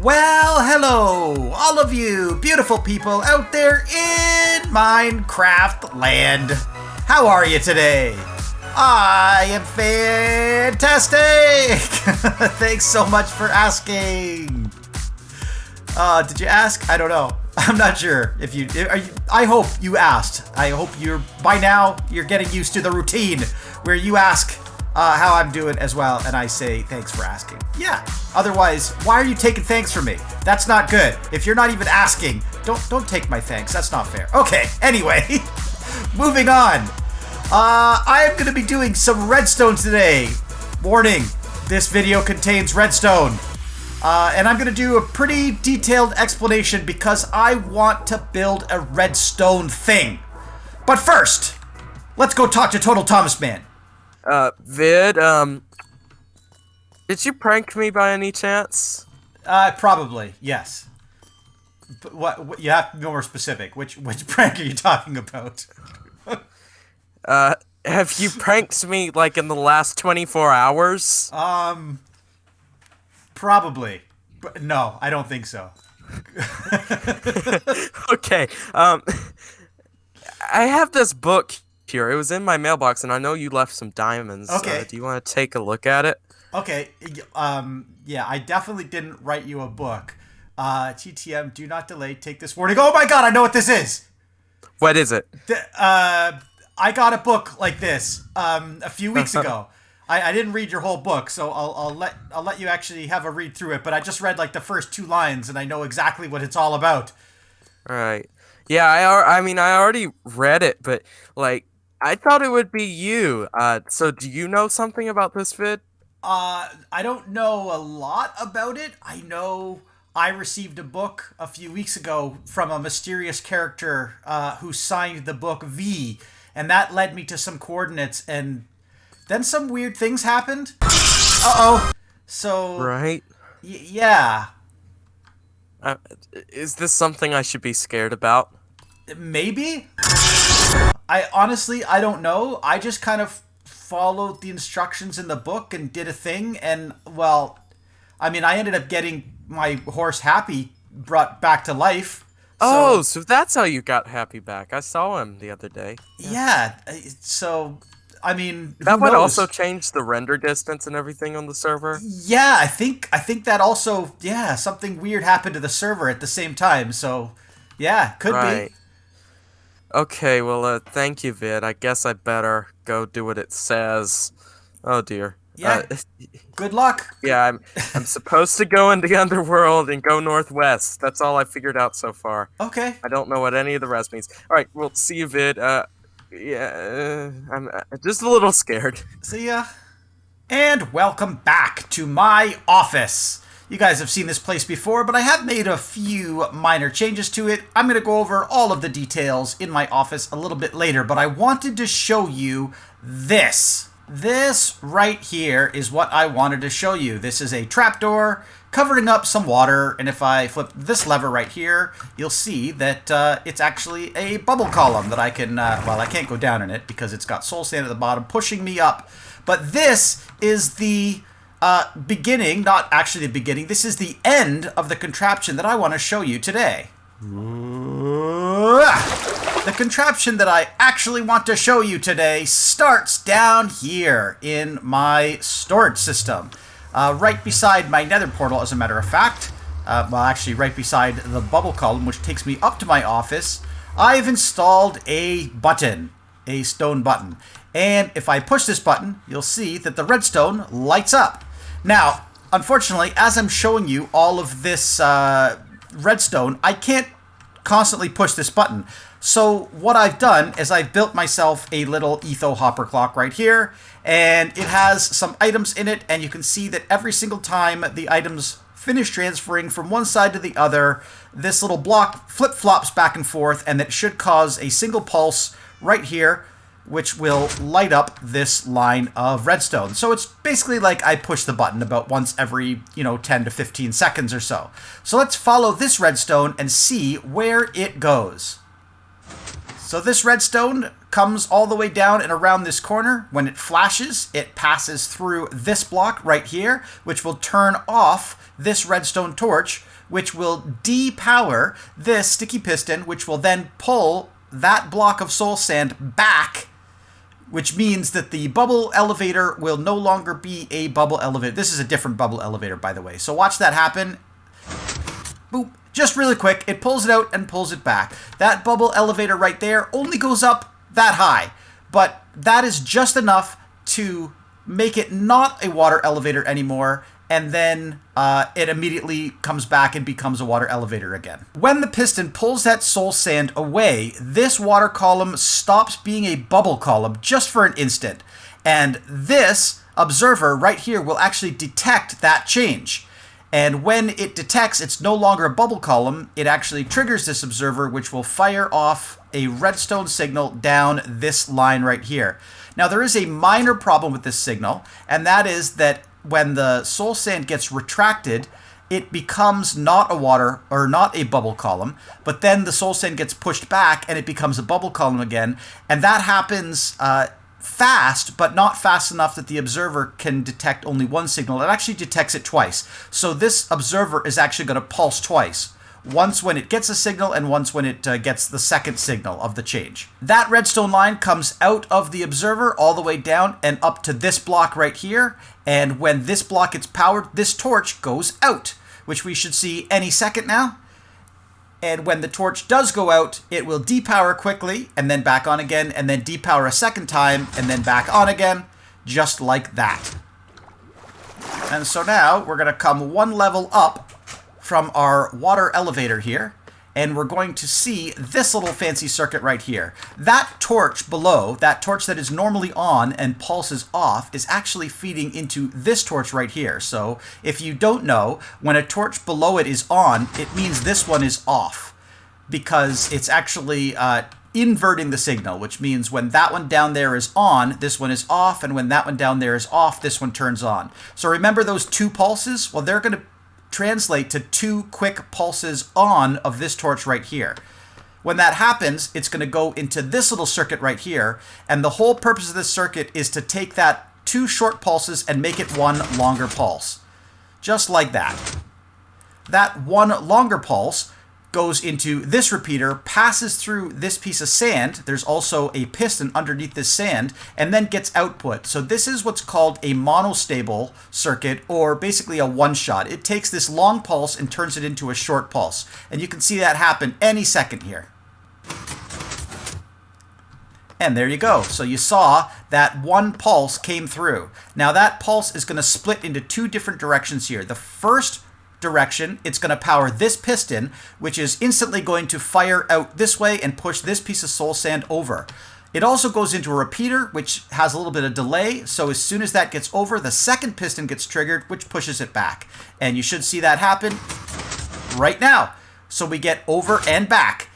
Well, hello, all of you beautiful people out there in Minecraft land. How are you today? I am fantastic! Thanks so much for asking. Did you ask? I don't know. I'm not sure if you. I hope you asked. I hope by now you're getting used to the routine where you ask how I'm doing as well, and I say thanks for asking. Yeah. Otherwise, why are you taking thanks from me? That's not good. If you're not even asking, don't take my thanks. That's not fair. Okay. Anyway, moving on. I am going to be doing some redstone today. Warning: this video contains redstone. And I'm going to do a pretty detailed explanation because I want to build a redstone thing. But first, let's go talk to TotalThomasMan. Did you prank me by any chance? Probably, yes. But what you have to be more specific. Which prank are you talking about? Have you pranked me, like, in the last 24 hours? Probably. But no, I don't think so. Okay, I have this book here. It was in my mailbox, and I know you left some diamonds. Okay. Do you want to take a look at it? Okay, yeah, I definitely didn't write you a book. TTM, do not delay, take this warning. Oh my god, I know what this is! What is it? I got a book like this, a few weeks ago. I didn't read your whole book, so I'll let you actually have a read through it, but I just read like the first 2 lines and I know exactly what it's all about. Right. Yeah, I mean, I already read it, but, like, I thought it would be you. So do you know something about this vid? I don't know a lot about it. I know I received a book a few weeks ago from a mysterious character who signed the book V, and that led me to some coordinates, and then some weird things happened. Uh-oh. So... Right? Yeah. Is this something I should be scared about? Maybe? I don't know. I just kind of followed the instructions in the book and did a thing, and, well, I mean, I ended up getting my horse Happy brought back to life. So that's how you got Happy back. I saw him the other day. Yeah, so, I mean, that who would knows? also change the render distance and everything on the server. Yeah, I think that also, yeah, something weird happened to the server at the same time, so, yeah, could be. Okay, well, thank you, Vid. I guess I better go do what it says. Oh, dear. Yeah, good luck. Yeah, I'm supposed to go into the underworld and go northwest. That's all I figured out so far. Okay. I don't know what any of the rest means. Alright, well, see you, Vid. Yeah, I'm just a little scared. See ya. And welcome back to my office. You guys have seen this place before, but I have made a few minor changes to it. I'm going to go over all of the details in my office a little bit later, but I wanted to show you this. This right here is what I wanted to show you. This is a trapdoor covering up some water, and if I flip this lever right here, you'll see that it's actually a bubble column that I can, well, I can't go down in it because it's got soul sand at the bottom pushing me up. But this is the beginning, not actually the beginning, this is the end of the contraption that I want to show you today. The contraption that I actually want to show you today starts down here in my storage system. Right beside my nether portal, as a matter of fact. Well, actually right beside the bubble column, which takes me up to my office, I've installed a button, a stone button. And if I push this button, you'll see that the redstone lights up. Now, unfortunately, as I'm showing you all of this redstone, I can't constantly push this button. So what I've done is I've built myself a little etho hopper clock right here, and it has some items in it, and you can see that every single time the items finish transferring from one side to the other, this little block flip-flops back and forth, and that should cause a single pulse right here, which will light up this line of redstone. So it's basically like I push the button about once every, 10 to 15 seconds or so. So let's follow this redstone and see where it goes. So this redstone comes all the way down and around this corner. When it flashes, it passes through this block right here, which will turn off this redstone torch, which will depower this sticky piston, which will then pull that block of soul sand back, which means that the bubble elevator will no longer be a bubble elevator. This is a different bubble elevator, by the way. So watch that happen. Boop. Just really quick, it pulls it out and pulls it back. That bubble elevator right there only goes up that high, but that is just enough to make it not a water elevator anymore, and then it immediately comes back and becomes a water elevator again. When the piston pulls that soul sand away, this water column stops being a bubble column just for an instant, and this observer right here will actually detect that change. And when it detects it's no longer a bubble column, it actually triggers this observer, which will fire off a redstone signal down this line right here. Now, there is a minor problem with this signal, and that is that when the soul sand gets retracted, it becomes not a water or not a bubble column, but then the soul sand gets pushed back and it becomes a bubble column again. And that happens fast, but not fast enough that the observer can detect only one signal. It actually detects it twice. So this observer is actually going to pulse twice. Once when it gets a signal and once when it gets the second signal of the change. That redstone line comes out of the observer all the way down and up to this block right here. And when this block gets powered, this torch goes out, which we should see any second now. And when the torch does go out, it will depower quickly and then back on again, and then depower a second time and then back on again, just like that. And so now we're going to come one level up from our water elevator here, and we're going to see this little fancy circuit right here. That torch below, that torch that is normally on and pulses off, is actually feeding into this torch right here. So if you don't know, when a torch below it is on, it means this one is off, because it's actually inverting the signal, which means when that one down there is on, this one is off, and when that one down there is off, this one turns on. So remember those two pulses? Well, they're going to translate to two quick pulses on of this torch right here. When that happens, it's going to go into this little circuit right here, and the whole purpose of this circuit is to take that two short pulses and make it one longer pulse. Just like that. That one longer pulse goes into this repeater, passes through this piece of sand. There's also a piston underneath this sand, and then gets output. So this is what's called a monostable circuit, or basically a one-shot. It takes this long pulse and turns it into a short pulse. And you can see that happen any second here. And there you go. So you saw that one pulse came through. Now that pulse is going to split into two different directions here. The first direction, it's going to power this piston, which is instantly going to fire out this way and push this piece of soul sand over. It also goes into a repeater, which has a little bit of delay, so as soon as that gets over, the second piston gets triggered, which pushes it back. And you should see that happen right now. So we get over and back.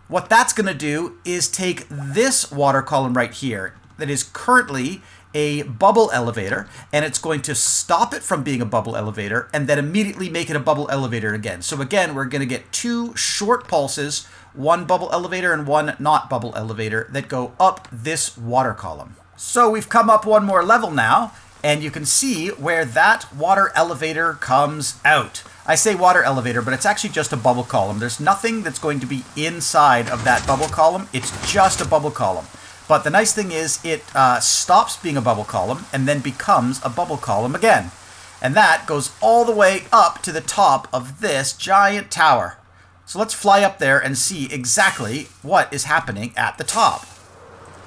What that's going to do is take this water column right here that is currently a bubble elevator, and it's going to stop it from being a bubble elevator and then immediately make it a bubble elevator again. So again, we're going to get two short pulses, one bubble elevator and one not bubble elevator, that go up this water column. So we've come up one more level now, and you can see where that water elevator comes out. I say water elevator, but it's actually just a bubble column. There's nothing that's going to be inside of that bubble column. It's just a bubble column. But the nice thing is it stops being a bubble column and then becomes a bubble column again. And that goes all the way up to the top of this giant tower. So let's fly up there and see exactly what is happening at the top.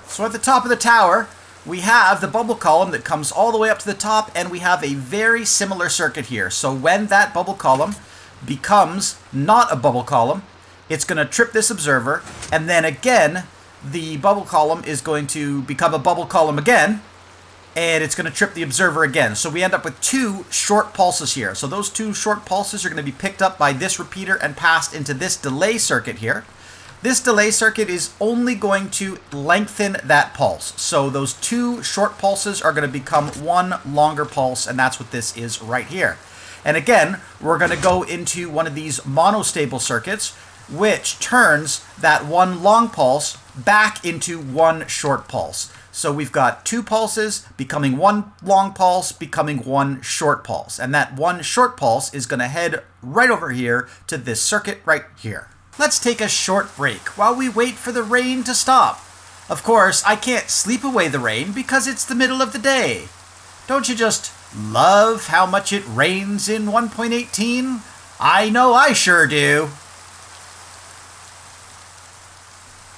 So at the top of the tower, we have the bubble column that comes all the way up to the top, and we have a very similar circuit here. So when that bubble column becomes not a bubble column, it's going to trip this observer, and then again, the bubble column is going to become a bubble column again, and it's going to trip the observer again. So we end up with two short pulses here. So those two short pulses are going to be picked up by this repeater and passed into this delay circuit here. This delay circuit is only going to lengthen that pulse. So those two short pulses are going to become one longer pulse, and that's what this is right here. And again, we're going to go into one of these monostable circuits. which turns that one long pulse back into one short pulse. So we've got 2 pulses becoming 1 long pulse, becoming 1 short pulse. And that 1 short pulse is going to head right over here to this circuit right here. Let's take a short break while we wait for the rain to stop. Of course, I can't sleep away the rain because it's the middle of the day. Don't you just love how much it rains in 1.18? I know I sure do.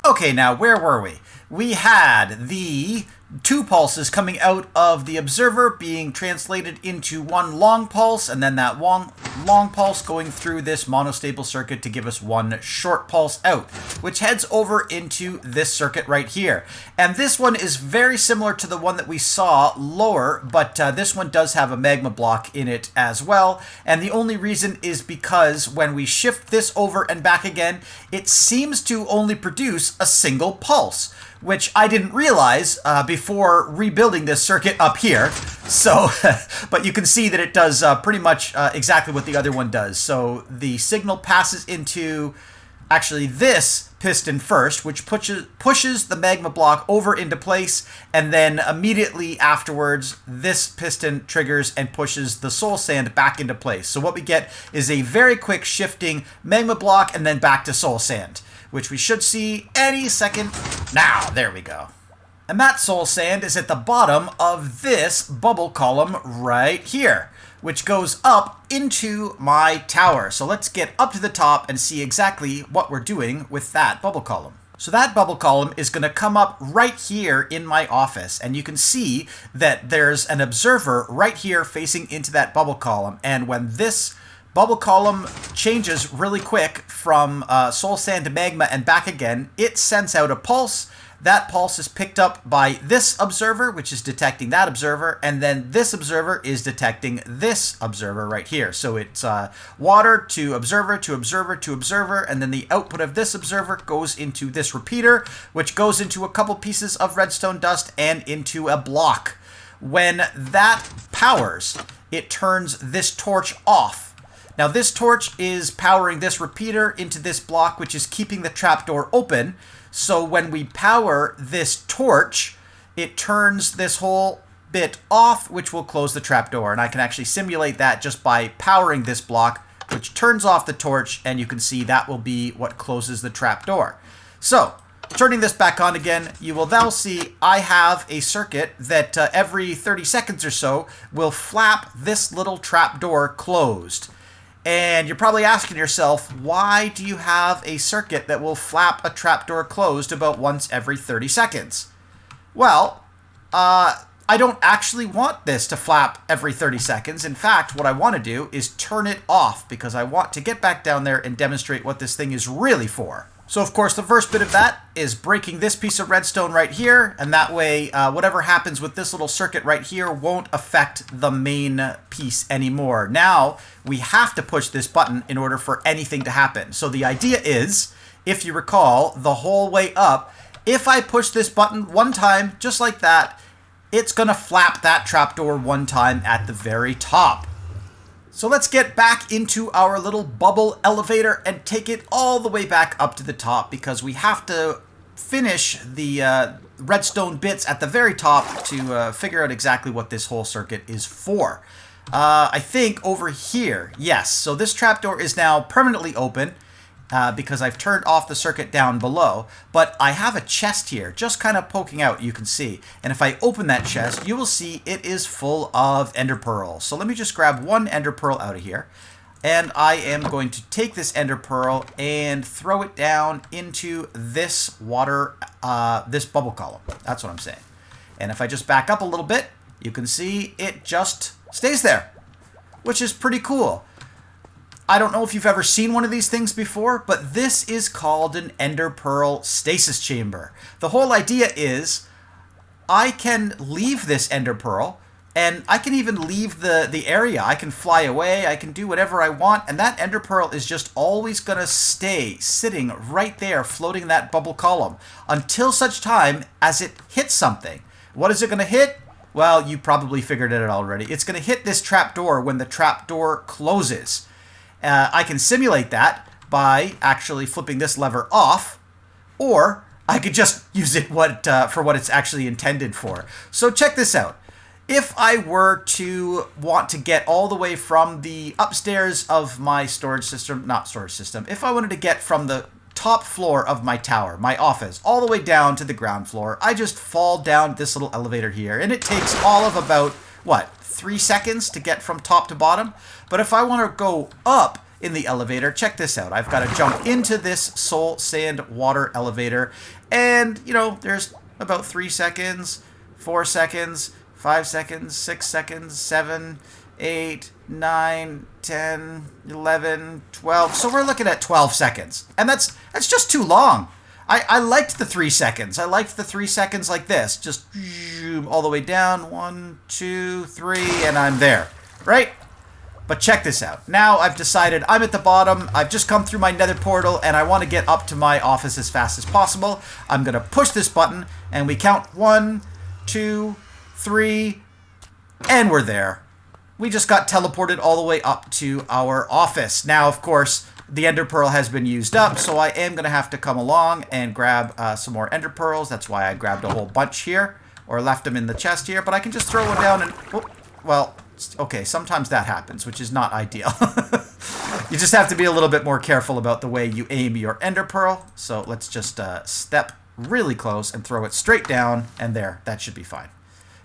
Okay, now where were we? We had the 2 pulses coming out of the observer being translated into 1 long pulse, and then that one long pulse going through this monostable circuit to give us 1 short pulse out, which heads over into this circuit right here. And this one is very similar to the one that we saw lower, but this one does have a magma block in it as well. And the only reason is because when we shift this over and back again, it seems to only produce a single pulse, which I didn't realize before rebuilding this circuit up here. So, but you can see that it does pretty much exactly what the other one does. So the signal passes into actually this piston first, which pushes the magma block over into place, and then immediately afterwards, this piston triggers and pushes the soul sand back into place. So what we get is a very quick shifting magma block and then back to soul sand, which we should see any second now. There we go. And that soul sand is at the bottom of this bubble column right here, which goes up into my tower. So let's get up to the top and see exactly what we're doing with that bubble column. So that bubble column is going to come up right here in my office, and you can see that there's an observer right here facing into that bubble column. And when this bubble column changes really quick from soul sand to magma and back again, it sends out a pulse. That pulse is picked up by this observer, which is detecting that observer, and then this observer is detecting this observer right here. So it's water to observer to observer to observer, and then the output of this observer goes into this repeater, which goes into a couple pieces of redstone dust and into a block. When that powers, it turns this torch off. Now this torch is powering this repeater into this block, which is keeping the trapdoor open. So when we power this torch, it turns this whole bit off, which will close the trapdoor. And I can actually simulate that just by powering this block, which turns off the torch, and you can see that will be what closes the trapdoor. So, turning this back on again, you will now see I have a circuit that every 30 seconds or so will flap this little trapdoor closed. And you're probably asking yourself, why do you have a circuit that will flap a trapdoor closed about once every 30 seconds? Well, I don't actually want this to flap every 30 seconds. In fact, what I want to do is turn it off because I want to get back down there and demonstrate what this thing is really for. So, of course, the first bit of that is breaking this piece of redstone right here, and that way whatever happens with this little circuit right here won't affect the main piece anymore. Now, we have to push this button in order for anything to happen. So the idea is, if you recall, the whole way up, if I push this button one time, just like that, it's going to flap that trapdoor one time at the very top. So let's get back into our little bubble elevator and take it all the way back up to the top, because we have to finish the redstone bits at the very top to figure out exactly what this whole circuit is for. I think over here, yes. So this trapdoor is now permanently open because I've turned off the circuit down below, but I have a chest here just kind of poking out, you can see. And if I open that chest, you will see it is full of ender pearls. So let me just grab one ender pearl out of here, and I am going to take this ender pearl and throw it down into this water, this bubble column. That's what I'm saying. And if I just back up a little bit, you can see it just stays there, which is pretty cool. I don't know if you've ever seen one of these things before, but this is called an ender pearl stasis chamber. The whole idea is I can leave this ender pearl, and I can even leave the area. I can fly away, I can do whatever I want, and that ender pearl is just always going to stay sitting right there floating in that bubble column until such time as it hits something. What is it going to hit? Well, you probably figured it out already. It's going to hit this trapdoor when the trapdoor closes. I can simulate that by actually flipping this lever off, or I could just use it for what it's actually intended for. So check this out. If I were to want to get all the way from the upstairs of my if I wanted to get from the top floor of my tower, my office, all the way down to the ground floor, I just fall down this little elevator here, and it takes all of about, 3 seconds to get from top to bottom. But if I want to go up in the elevator, check this out. I've got to jump into this soul sand water elevator, and, there's about 3 seconds, 4 seconds, 5 seconds, 6 seconds, 7, 8, 9, 10, 11, 12. So we're looking at 12 seconds. And that's just too long. I liked the 3 seconds. I liked the 3 seconds like this. Just all the way down. 1, 2, 3, and I'm there. Right? But check this out. Now I've decided I'm at the bottom. I've just come through my nether portal, and I want to get up to my office as fast as possible. I'm going to push this button, and we count 1, 2, 3, and we're there. We just got teleported all the way up to our office. Now, of course, the ender pearl has been used up, so I am going to have to come along and grab some more ender pearls. That's why I grabbed a whole bunch here, or left them in the chest here, but I can just throw one down and... okay, sometimes that happens, which is not ideal. You just have to be a little bit more careful about the way you aim your ender pearl. So let's just step really close and throw it straight down, and there, that should be fine.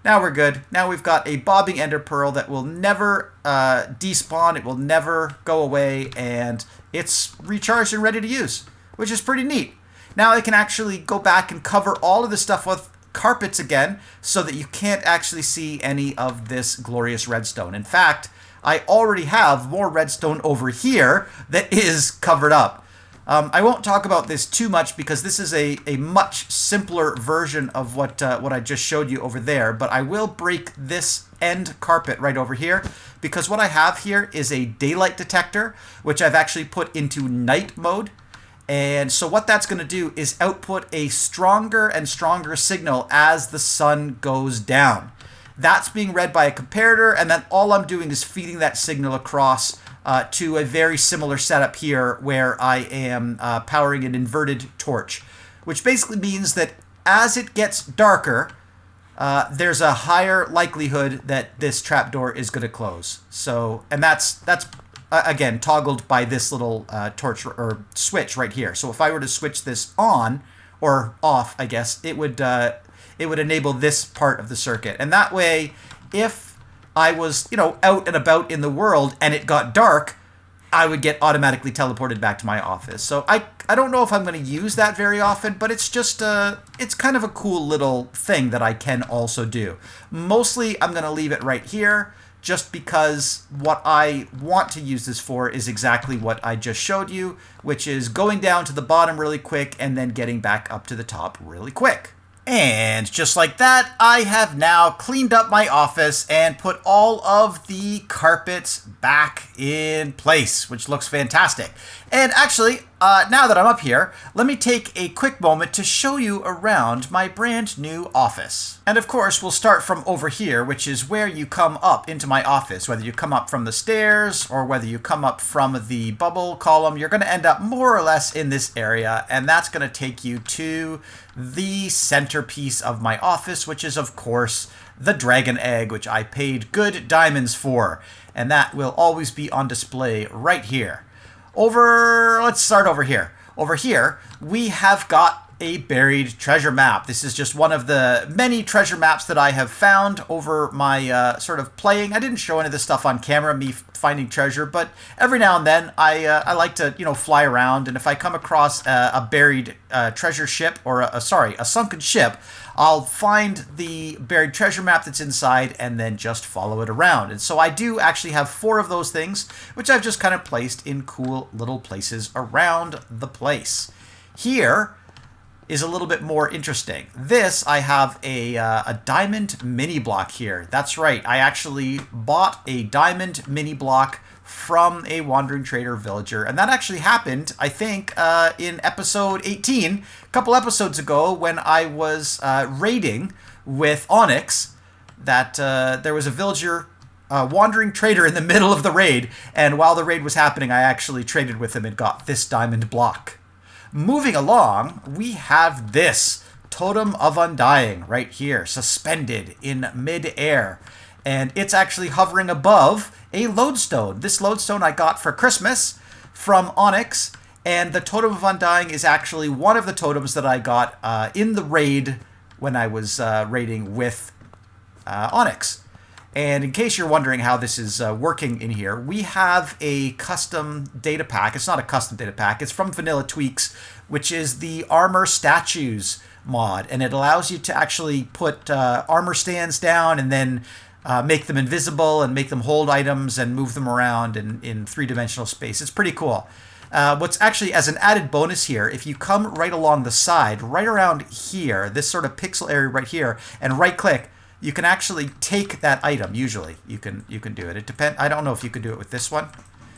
Now we're good. Now we've got a bobbing ender pearl that will never despawn. It will never go away, and it's recharged and ready to use, which is pretty neat. Now I can actually go back and cover all of this stuff with carpets again, so that you can't actually see any of this glorious redstone. In fact, I already have more redstone over here that is covered up. I won't talk about this too much because this is a much simpler version of what I just showed you over there, but I will break this end carpet right over here because what I have here is a daylight detector, which I've actually put into night mode. And so what that's going to do is output a stronger and stronger signal as the sun goes down. That's being read by a comparator, and then all I'm doing is feeding that signal across to a very similar setup here where I am powering an inverted torch, which basically means that as it gets darker, there's a higher likelihood that this trapdoor is going to close. So, and that's again toggled by this little torch or switch right here. So if I were to switch this on or off, I guess it would enable this part of the circuit, and that way, if I was, out and about in the world and it got dark, I would get automatically teleported back to my office. So I don't know if I'm going to use that very often, but it's just, it's kind of a cool little thing that I can also do. Mostly I'm going to leave it right here just because what I want to use this for is exactly what I just showed you, which is going down to the bottom really quick and then getting back up to the top really quick. And just like that, I have now cleaned up my office and put all of the carpets back in place, which looks fantastic. And actually, now that I'm up here, let me take a quick moment to show you around my brand new office. And of course, we'll start from over here, which is where you come up into my office. Whether you come up from the stairs or whether you come up from the bubble column, you're going to end up more or less in this area, and that's going to take you to the centerpiece of my office, which is, of course, the dragon egg, which I paid good diamonds for. And that will always be on display right here. Let's start over here. Over here, we have got a buried treasure map. This is just one of the many treasure maps that I have found over my sort of playing. I didn't show any of this stuff on camera, me finding treasure, but every now and then I like to, fly around, and if I come across a buried treasure ship, or a sunken ship, I'll find the buried treasure map that's inside and then just follow it around. And so I do actually have 4 of those things, which I've just kind of placed in cool little places around the place. Here is a little bit more interesting. This, I have a diamond mini block here. That's right, I actually bought a diamond mini block from a wandering trader villager, and that actually happened, I think, in episode 18, a couple episodes ago, when I was raiding with Onyx. That there was a villager wandering trader in the middle of the raid, and while the raid was happening, I actually traded with him and got this diamond block. Moving along, we have this Totem of Undying right here, suspended in mid-air. And it's actually hovering above a lodestone. This lodestone I got for Christmas from Onyx, and the Totem of Undying is actually one of the totems that I got in the raid when I was raiding with Onyx. And in case you're wondering how this is working in here, we have a custom data pack. It's not a custom data pack. It's from Vanilla Tweaks, which is the Armor Statues mod. And it allows you to actually put armor stands down and then make them invisible and make them hold items and move them around in three-dimensional space. It's pretty cool. What's actually, as an added bonus here, if you come right along the side, right around here, this sort of pixel area right here, and right-click, you can actually take that item. Usually, you can do it. It depends. I don't know if you can do it with this one.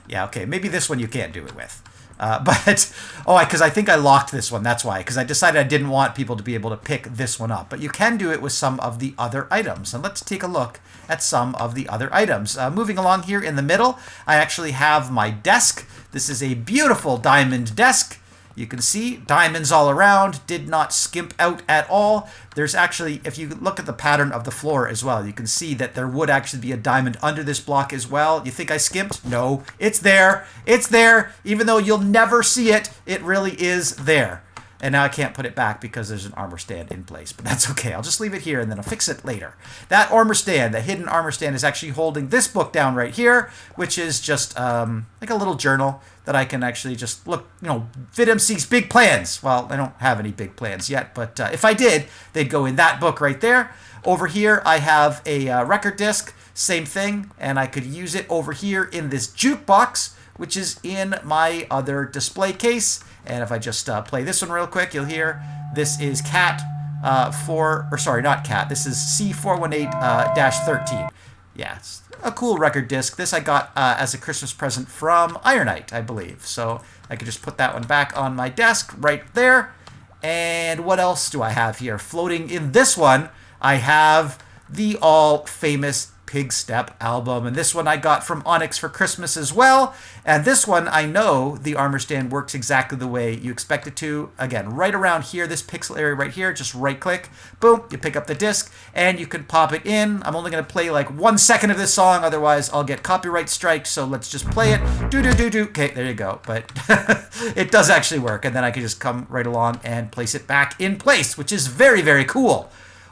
Yeah, okay. Maybe this one you can't do it with. Because I think I locked this one. That's why. Because I decided I didn't want people to be able to pick this one up. But you can do it with some of the other items. And let's take a look at some of the other items. Moving along here in the middle, I actually have my desk. This is a beautiful diamond desk. You can see diamonds all around, did not skimp out at all. There's actually, if you look at the pattern of the floor as well, you can see that there would actually be a diamond under this block as well. You think I skimped? No, it's there. It's there. Even though you'll never see it, it really is there. And now I can't put it back because there's an armor stand in place, but that's okay. I'll just leave it here and then I'll fix it later. That armor stand, the hidden armor stand, is actually holding this book down right here, which is just like a little journal that I can actually just look, VidMC's big plans. Well, I don't have any big plans yet, but if I did, they'd go in that book right there. Over here, I have a record disc, same thing, and I could use it over here in this jukebox, which is in my other display case. And if I just play this one real quick, you'll hear this is Cat not Cat. This is C418-13. Yeah, it's a cool record disc. This I got as a Christmas present from Ironite, I believe. So I could just put that one back on my desk right there. And what else do I have here? Floating in this one, I have the all-famous Pig Step album, and this one I got from Onyx for Christmas as well. And this one, I know the armor stand works exactly the way you expect it to. Again, right around here, this pixel area right here, just right click, boom, you pick up the disc and you can pop it in. I'm only going to play like 1 second of this song, otherwise I'll get copyright striked, so let's just play it. Okay, there you go. But it does actually work, and then I can just come right along and place it back in place, which is very, very cool.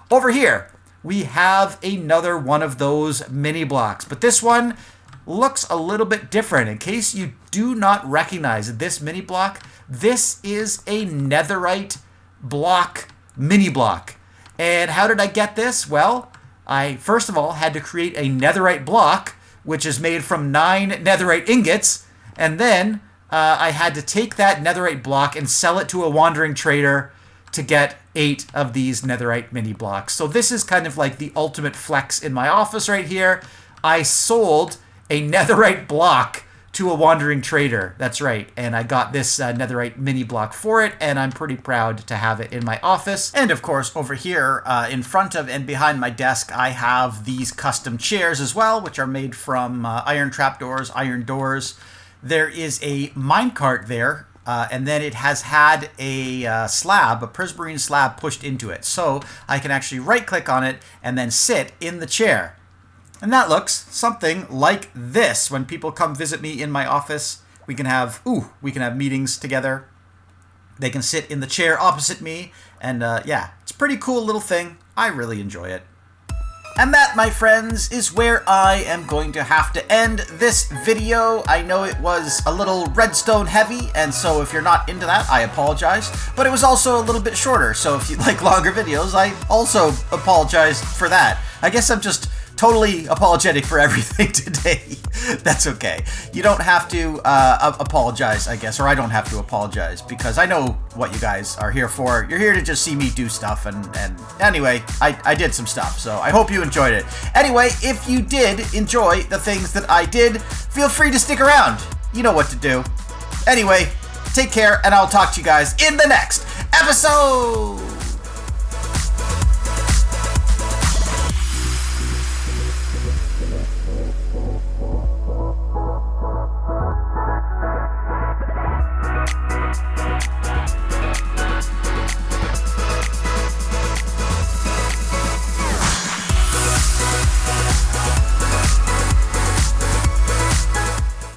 Over here, we have another one of those mini blocks, but this one looks a little bit different. In case you do not recognize this mini block, this is a netherite block mini block. And how did I get this? Well, I first of all had to create a netherite block, which is made from 9 netherite ingots, and then I had to take that netherite block and sell it to a wandering trader to get 8 of these netherite mini blocks. So this is kind of like the ultimate flex in my office right here. I sold a netherite block to a wandering trader. That's right. And I got this netherite mini block for it, and I'm pretty proud to have it in my office. And of course, over here in front of and behind my desk, I have these custom chairs as well, which are made from iron trapdoors, iron doors. There is a minecart there. And then it has had a slab, a prismarine slab pushed into it. So I can actually right-click on it and then sit in the chair. And that looks something like this. When people come visit me in my office, we can have meetings together. They can sit in the chair opposite me. And yeah, it's a pretty cool little thing. I really enjoy it. And that, my friends, is where I am going to have to end this video. I know it was a little redstone heavy, and so if you're not into that, I apologize. But it was also a little bit shorter, so if you like longer videos, I also apologize for that. I guess I'm just totally apologetic for everything today. That's okay. You don't have to apologize, I guess, or I don't have to apologize, because I know what you guys are here for. You're here to just see me do stuff, and anyway, I did some stuff, so I hope you enjoyed it. Anyway, if you did enjoy the things that I did, feel free to stick around. You know what to do. Anyway, take care, and I'll talk to you guys in the next episode!